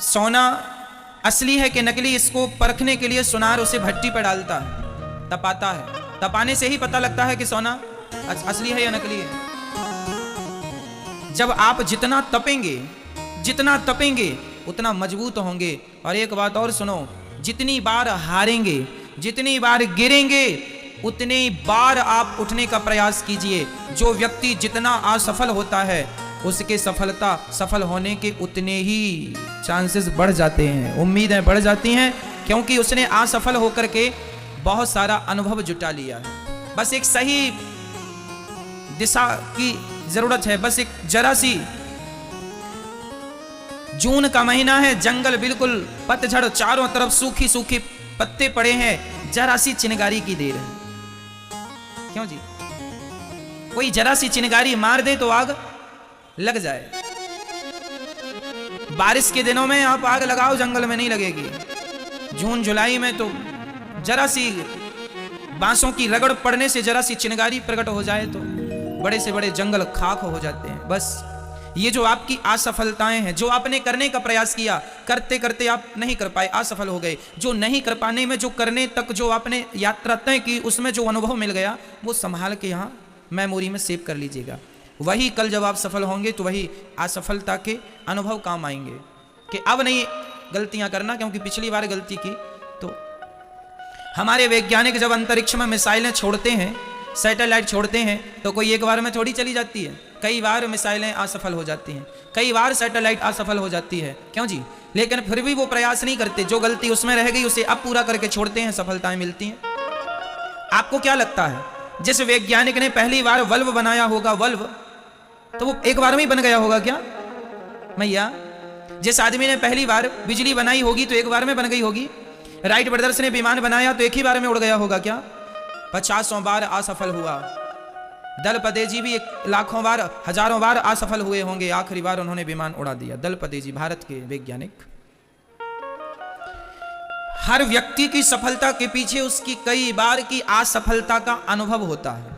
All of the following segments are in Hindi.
सोना असली है कि नकली, इसको परखने के लिए सुनार उसे भट्टी पर डालता है, तपाता है। तपाने से ही पता लगता है कि सोना असली है या नकली है। जब आप जितना तपेंगे उतना मजबूत होंगे। और एक बात और सुनो, जितनी बार हारेंगे, जितनी बार गिरेंगे, उतनी बार आप उठने का प्रयास कीजिए। जो व्यक्ति जितना असफल होता है, उसके सफल होने के उतने ही चांसेस बढ़ जाते हैं, उम्मीदें बढ़ जाती हैं, क्योंकि उसने असफल होकर के बहुत सारा अनुभव जुटा लिया है। बस एक सही दिशा की जरूरत है। बस एक जरा सी, जून का महीना है, जंगल बिल्कुल पतझड़, चारों तरफ सूखी सूखी पत्ते पड़े हैं, जरा सी चिनगारी की देर है। क्यों जी? कोई जरा सी चिनगारी मार दे तो आग लग जाए। बारिश के दिनों में आप आग लगाओ, जंगल में नहीं लगेगी। जून जुलाई में तो जरा सी बांसों की रगड़ पड़ने से जरा सी चिनगारी प्रकट हो जाए तो बड़े से बड़े जंगल खाक हो जाते हैं। बस ये जो आपकी असफलताएं हैं, जो आपने करने का प्रयास किया, करते करते आप नहीं कर पाए, असफल हो गए, जो नहीं कर पाने में, जो करने तक जो आपने यात्रा तय की, उसमें जो अनुभव मिल गया, वो संभाल के यहाँ मेमोरी में सेव कर लीजिएगा। वही कल जब आप सफल होंगे तो वही असफलता के अनुभव काम आएंगे कि अब नहीं गलतियां करना, क्योंकि पिछली बार गलती की। तो हमारे वैज्ञानिक जब अंतरिक्ष में मिसाइलें छोड़ते हैं, सैटेलाइट छोड़ते हैं, तो कोई एक बार में थोड़ी चली जाती है। कई बार मिसाइलें असफल हो जाती हैं, कई बार सैटेलाइट असफल हो जाती है। क्यों जी? लेकिन फिर भी वो प्रयास नहीं करते, जो गलती उसमें रह गई उसे अब पूरा करके छोड़ते हैं, सफलताएं मिलती हैं। आपको क्या लगता है, जिस वैज्ञानिक ने पहली बार बल्ब बनाया होगा, बल्ब, तो वो एक बार में ही बन गया होगा क्या मैया? जिस आदमी ने पहली बार बिजली बनाई होगी तो एक बार में बन गई होगी। राइट ब्रदर्स ने विमान बनाया तो एक ही बार में उड़ गया होगा क्या? 50 बार असफल हुआ। दलपति जी भी लाखों बार, हजारों बार असफल हुए होंगे, आखिरी बार उन्होंने विमान उड़ा दिया। दलपति जी भारत के वैज्ञानिक। हर व्यक्ति की सफलता के पीछे उसकी कई बार की असफलता का अनुभव होता है।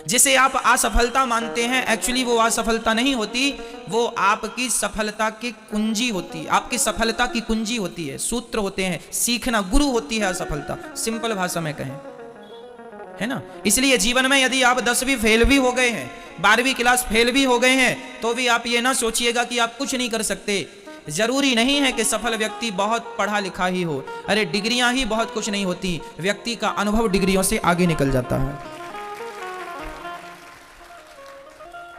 जिसे आप असफलता मानते हैं, एक्चुअली वो असफलता नहीं होती, वो आपकी सफलता की कुंजी होती है, आपकी सफलता की कुंजी होती है, सूत्र होते हैं, सीखना, गुरु होती है असफलता, सिंपल भाषा में कहें, है ना। इसलिए जीवन में यदि आप 10वीं फेल भी हो गए हैं, 12वीं क्लास फेल भी हो गए हैं, तो भी आप ये ना सोचिएगा कि आप कुछ नहीं कर सकते। जरूरी नहीं है कि सफल व्यक्ति बहुत पढ़ा लिखा ही हो। अरे डिग्रियां ही बहुत कुछ नहीं होती, व्यक्ति का अनुभव डिग्रियों से आगे निकल जाता है।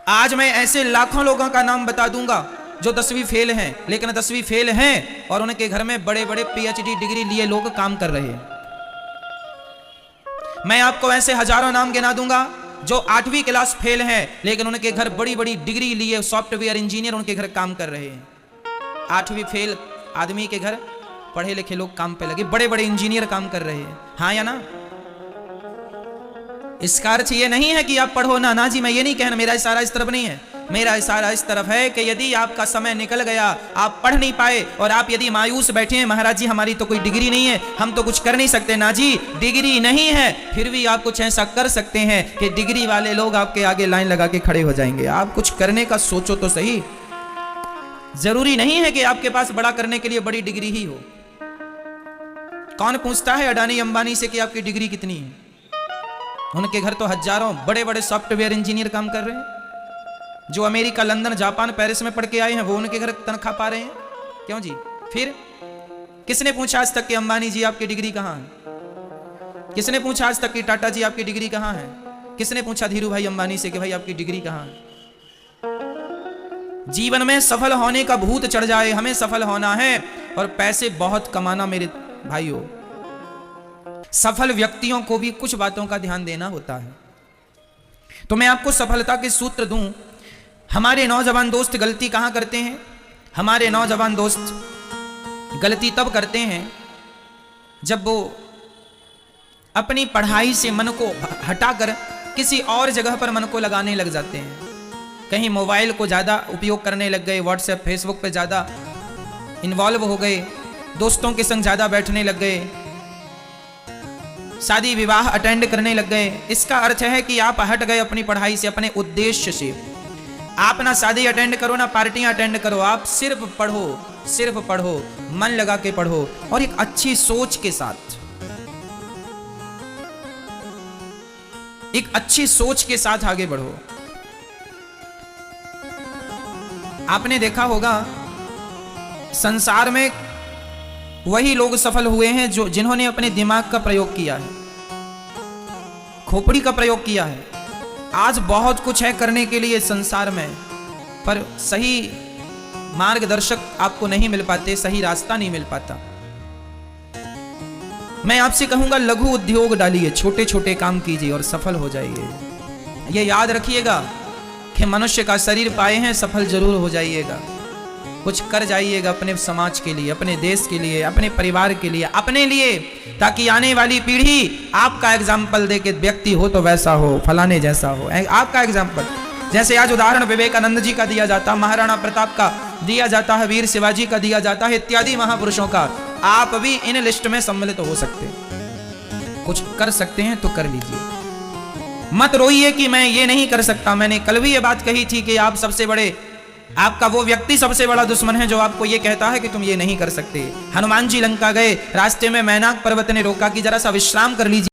आज मैं ऐसे लाखों लोगों का नाम बता दूंगा जो 10वीं फेल हैं, लेकिन 10वीं फेल हैं और उनके घर में बड़े बड़े PhD डिग्री लिए लोग काम कर रहे हैं। मैं आपको ऐसे हजारों नाम गिना दूंगा जो 8वीं क्लास फेल हैं, लेकिन उनके घर बड़ी बड़ी डिग्री लिए सॉफ्टवेयर इंजीनियर उनके घर काम कर रहे हैं। 8वीं फेल आदमी के घर पढ़े लिखे लोग काम पे लगे, बड़े बड़े इंजीनियर काम कर रहे हैं। हाँ या ना? इसका अर्थ ये नहीं है कि आप पढ़ो ना, ना जी, मैं ये नहीं कहना, मेरा इशारा इस तरफ नहीं है। मेरा इशारा इस तरफ है कि यदि आपका समय निकल गया, आप पढ़ नहीं पाए और आप यदि मायूस बैठे हैं, महाराज जी हमारी तो कोई डिग्री नहीं है, हम तो कुछ कर नहीं सकते, ना जी डिग्री नहीं है, फिर भी आप कुछ ऐसा कर सकते हैं कि डिग्री वाले लोग आपके आगे लाइन लगा के खड़े हो जाएंगे। आप कुछ करने का सोचो तो सही। जरूरी नहीं है कि आपके पास बड़ा करने के लिए बड़ी डिग्री ही हो। कौन पूछता है अडानी अंबानी से कि आपकी डिग्री कितनी है? उनके घर तो हजारों बड़े बड़े सॉफ्टवेयर इंजीनियर काम कर रहे हैं। जो अमेरिका, लंदन, जापान, पेरिस में पढ़ के आए हैं, वो उनके घर तनख्वाह पा रहे हैं। क्यों जी? फिर किसने पूछा आज तक कि अंबानी जी आपकी डिग्री कहां है? किसने पूछा आज तक कि टाटा जी आपकी डिग्री कहां है? किसने पूछा धीरू भाई अंबानी से कि भाई आपकी डिग्री कहां है? जीवन में सफल होने का भूत चढ़ जाए, हमें सफल होना है और पैसे बहुत कमाना। मेरे भाइयों, सफल व्यक्तियों को भी कुछ बातों का ध्यान देना होता है। तो मैं आपको सफलता के सूत्र दूं। हमारे नौजवान दोस्त गलती कहां करते हैं? हमारे नौजवान दोस्त गलती तब करते हैं जब वो अपनी पढ़ाई से मन को हटाकर किसी और जगह पर मन को लगाने लग जाते हैं। कहीं मोबाइल को ज़्यादा उपयोग करने लग गए, व्हाट्सएप, फेसबुक पे ज़्यादा इन्वॉल्व हो गए, दोस्तों के संग ज़्यादा बैठने लग गए, शादी विवाह अटेंड करने लग गए। इसका अर्थ है कि आप हट गए अपनी पढ़ाई से, अपने उद्देश्य से। आप ना शादी अटेंड करो ना पार्टियां अटेंड करो, आप सिर्फ पढ़ो, सिर्फ पढ़ो, मन लगा के पढ़ो और एक अच्छी सोच के साथ, एक अच्छी सोच के साथ आगे बढ़ो। आपने देखा होगा संसार में वही लोग सफल हुए हैं जो जिन्होंने अपने दिमाग का प्रयोग किया है, खोपड़ी का प्रयोग किया है। आज बहुत कुछ है करने के लिए संसार में, पर सही मार्गदर्शक आपको नहीं मिल पाते, सही रास्ता नहीं मिल पाता। मैं आपसे कहूंगा लघु उद्योग डालिए, छोटे छोटे काम कीजिए और सफल हो जाइए। ये याद रखिएगा कि मनुष्य का शरीर पाए हैं, सफल जरूर हो जाइएगा। कुछ कर जाइएगा अपने समाज के लिए, अपने देश के लिए, अपने परिवार के लिए, अपने लिए, ताकि आने वाली पीढ़ी आपका एग्जाम्पल दे के व्यक्ति हो तो वैसा हो, फलाने जैसा हो, आपका एग्जाम्पल। जैसे आज उदाहरण विवेकानंद जी का दिया जाता, महाराणा प्रताप का दिया जाता है, वीर शिवाजी का दिया जाता है, इत्यादि महापुरुषों का। आप भी इन लिस्ट में सम्मिलित हो सकते हैं। कुछ कर सकते हैं तो कर लीजिए। मत रोइए कि मैं ये नहीं कर सकता। मैंने कल भी ये बात कही थी कि आप सबसे बड़े, आपका वो व्यक्ति सबसे बड़ा दुश्मन है जो आपको ये कहता है कि तुम ये नहीं कर सकते। हनुमान जी लंका गए, रास्ते में मैनाक पर्वत ने रोका कि जरा सा विश्राम कर लीजिए।